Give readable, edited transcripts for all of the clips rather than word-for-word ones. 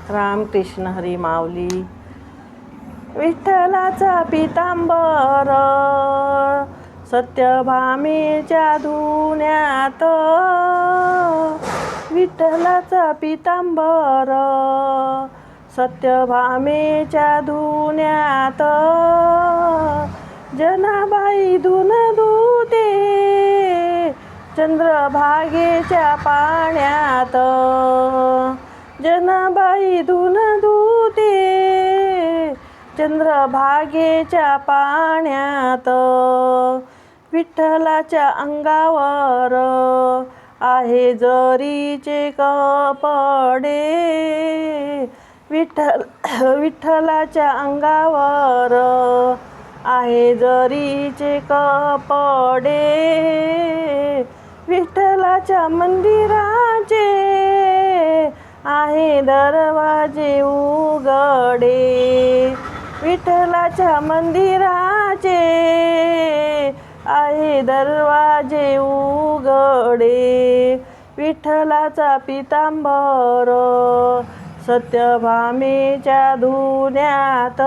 रामकृष्ण हरी माऊली. विठ्ठलाचा पितांबर सत्यभामेच्या धुण्यात, विठ्ठलाचा पितांबर सत्यभामेच्या धुण्यात, जनाबाई धुन धुते चंद्रभागेच्या पाण्यात, जनाबाई धुन धुते चंद्रभागेच्या पाण्यात. विठ्ठलाच्या अंगावर आहे जरीचे कपडे, विठ्ठलाच्या अंगावर आहे जरीचे कपडे, विठ्ठलाच्या मंदिराचे आहे दरवाजे उघडे, विठ्ठलाच्या मंदिराचे आहे दरवाजे उघडे. विठ्ठलाचा पितांबर सत्यभामेच्या धुण्यात,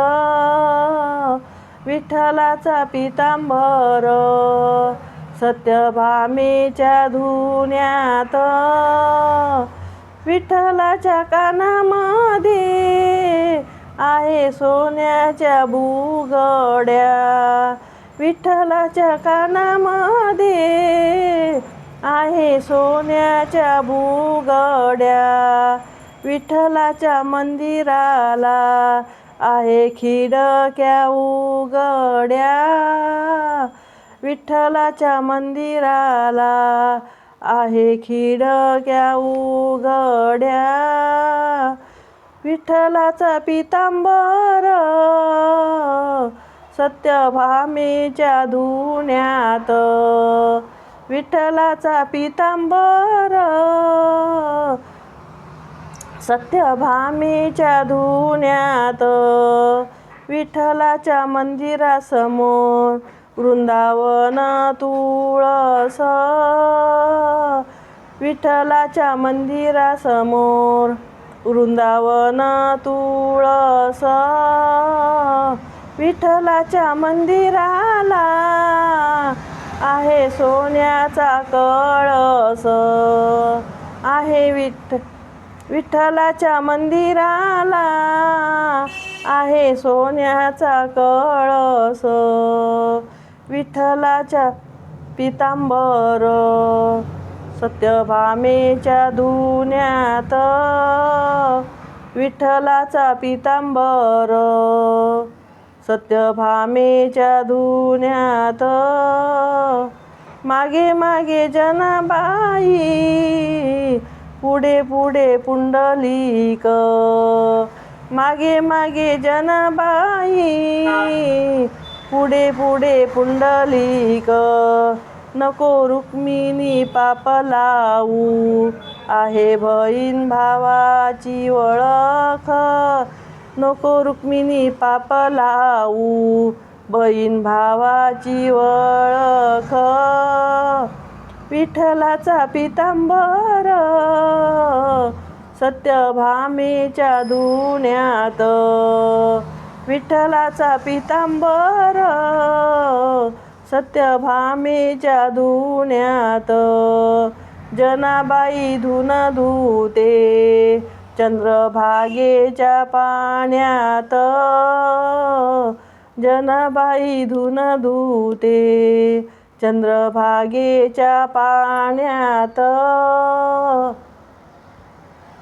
विठ्ठलाचा पितांबर सत्यभामेच्या धुण्यात, विठ्ठलाच्या कानामध्ये आहे सोन्याच्या बुगड्या, विठ्ठलाच्या कानामध्ये आहे सोन्याच्या बुगड्या. विठ्ठलाच्या मंदिराला आहे खिडक्या उघड्या, विठ्ठलाच्या मंदिराला आहे खिडक्या उघड्या. विठ्ठलाचा पितांबर सत्यभामेच्या धुण्यात, विठ्ठलाचा पितांबर सत्यभामेच्या धुण्यात. विठ्ठलाच्या मंदिरासमोर वृंदावन तुळस, विठ्ठलाच्या मंदिरासमोर वृंदावन तुळस, विठ्ठलाच्या मंदिराला आहे सोन्याचा कळस, आहे विठ्ठलाच्या मंदिराला आहे सोन्याचा कळस. विठ्ठलाच्या पितांबर सत्यभामेच्या धुण्यात, विठ्ठलाचा पितांबर सत्यभामेच्या धुण्यात. मागे मागे जनाबाई पुढे पुढे पुंडलिक, मागे मागे जनाबाई पुढे पुढे पुंडलिक. नको रुक्मिणी पाप लावू आहे बहीण भावाची ओळख, नको रुक्मिणी पाप लावू बहीण भावाची ओळख. विठ्ठलाचा पितांबर सत्यभामेच्या धुण्यात, विठ्ठलाचा पितांबर सत्यभामेच्या धुण्यात, जनाबाई धुन धुते चंद्रभागेच्या पाण्यात, जनाबाई धुन धुते चंद्रभागेच्या पाण्यात.